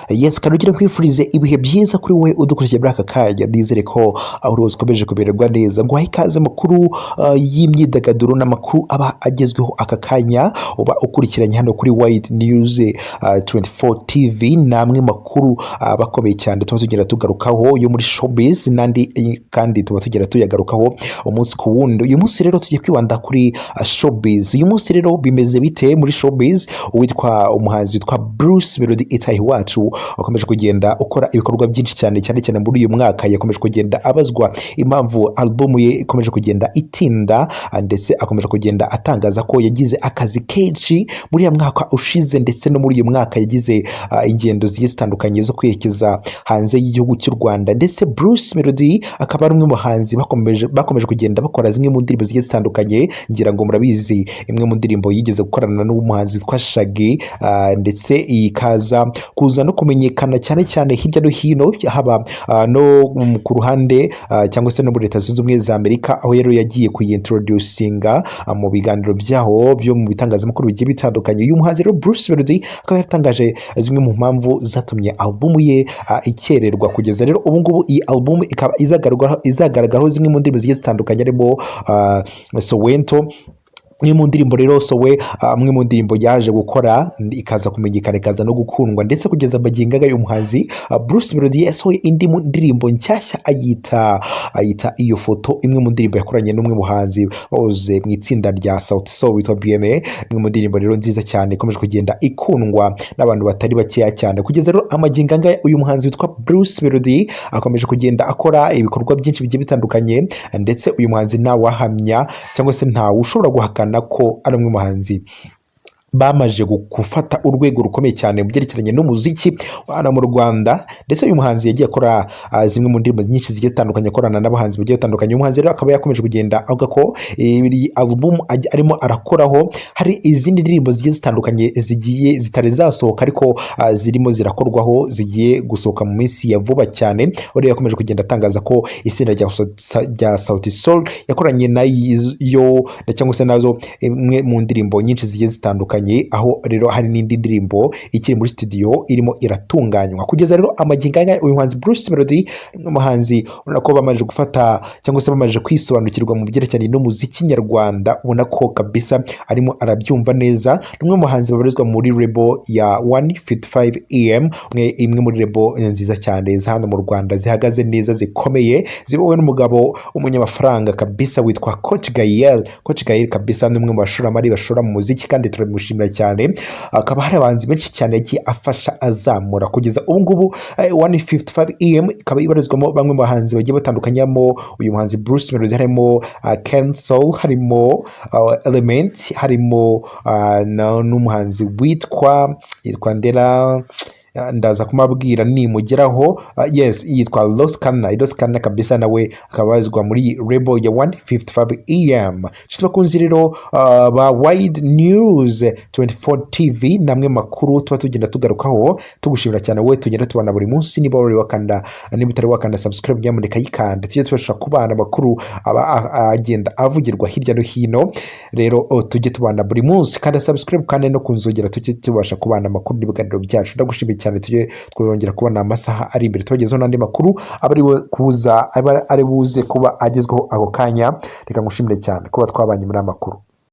Yes, kanugire nkwifurize ibihe byiza kuri we udukurikiye muri aka kanya. Ndizere ko aho ukomeje kumererwa neza. Nguhaye ikaze makuru y'imyidagaduro n'amakuru aba agezweho aka kanya uba ukurikiranye hano kuri White News 24 TV. Namwe makuru bakomeye cyane tuba tugenda tugarukaho yo muri showbiz nandi kandi tuba tugenda tuyagarukaho umunsi ku wundi. Uyu munsi rero tugiye kwibanda kuri showbiz. Uyu munsi rero bimeze bite muri showbiz? Uwitwa umuhanzi witwa Bruce Melodie itahi wacu akomeje kugenda ukora ibikorwa byinshi cyane muri uyu mwaka. Yakomeje kugenda abazwa impamvu album ye ikomeje kugenda itinda, ndetse akomeje kugenda atangaza ko yagize akazi kenshi muri uyu mwaka ushize, ndetse no muri uyu mwaka yagize ingendo zigiye zitandukanye zo kwerekeza hanze y'igihugu cy'u Rwanda. Ndetse Bruce Melodie akaba ari umwe mu bahanzi bakomeje kugenda bakora zimwe mu ndirimbo zigiye zitandukanye. Ngira ngo murabizi imwe mu ndirimbo yigeze gukorana n'umuhanzi witwa Shaggy, ndetse ikaza kuza no kumenyekana cyane hirya no hino, haba no ku ruhande cyangwa se no muri Leta Zunze Ubumwe za Amerika, aho rero yagiye kuyintroducinga mu biganiro byaho byo mu bitangazamakuru bigiye bitandukanye. Uyu muhanzi rero Bruce Melodie akaba yatangaje zimwe mu mpamvu zatumye album ye ikererwa kugeza rero ubu ngubu. Iyi album ikaba izagaragaraho zimwe mu ndirimbo zigiye zitandukanye, harimo Sowento, imwe mu ndirimbo rero Sowe, amwe mu ndirimbo yaje gukora ikaza kumenyekana ikaza no gukundwa, ndetse kugeza magingo aya umuhanzi Bruce Melodie yasohoye indi ndirimbo nshyashya ayita iyo foto, imwe mu ndirimbo yakoranye n'umwe muhanzi bahoze mu itsinda rya Sauti Sol witwa BNA. Imwe mu ndirimbo rero nziza cyane ikomeje kugenda ikundwa n'abantu batari bakeya cyane. Kugeza rero amagingo aya uyu muhanzi witwa Bruce Melodie akomeje kugenda akora ibikorwa byinshi bigiye bitandukanye, ndetse uyu muhanzi ntawahamya cyangwa se ntawe ushobora guhakana ko ari umwe mu bahanzi bamaje gufata urwego rukomeye cyane mu byerekeranye n'umuziki hano mu Rwanda. Ndetse uyu muhanzi yagiye akora zimwe mu ndirimbo nyinshi zigiye zitandukanye, akorana n'abahanzi bagiye batandukanye. Uyu muhanzi rero akaba yakomeje kugenda avuga ko iyi album arimo arakoraho hari izindi ndirimbo zigiye zitandukanye zigiye zitari zasohoka, ariko zirimo zirakorwaho zigiye gusohoka mu minsi ya vuba cyane. Rero yakomeje kugenda atangaza ko itsinda rya Sauti Sol yakoranye nayo cyangwa se nazo imwe mu ndirimbo nyinshi zigiye zitandukanye, aho rero hari n'indi ndirimbo ikiri muri studio irimo iratunganywa. Kugeza rero amagingo aya uyu muhanzi Bruce Melodie n'umuhanzi ubona ko bamaze gufata cyangwa se bamaze kwisobanukirwa mu byerekeranye n'umuziki nyarwanda, ubona ko kabisa arimo arabyumva neza. N'umwe mu bahanzi babarizwa muri label ya 155 imwe muri label nziza cyane za hano mu Rwanda zihagaze neza zikomeye, zibowe n'umugabo w'umunyamafaranga kabisa witwa Coach Gael kabisa, n'umwe mu bashoramari bashora mu muziki kandi turabimushimira cyane. Akaba hari abahanzi benshi cyane yagiye afasha azamura. Kugeza ubu ngubu 155 ikaba ibarizwamo bamwe mu bahanzi bagiye batandukanyamo uyu muhanzi Bruce Melodie, harimo Ken Soul, harimo Element, harimo n'umuhanzi witwa Ndera, ndaza kumabwira nimugeraho. Yes, yitwa Loskana kabisa, nawe akabazwa muri label ya 155 bakunzi rero ba Wide News 24 TV. Namwe makuru tuba tugenda tugarukaho, tugushimira cyane wowe tugenda tubana buri munsi. Niba utari wakanda subscribe, nyamuneka yikande tujye tubasha kubana makuru agenda avugirwa hirya no hino. Rero tujye tubana buri munsi, kandi subscribe kandi no kunzogera tujye tubasha kubana makuru n'ibiganiro byacu. Ndagushimiye cyane, tujye twongera kubona amasaha ari imbere tubagezeho n'andi makuru ari buze kuba agezweho ako kanya. Reka ngushimire cyane kuba twabanye muri amakuru.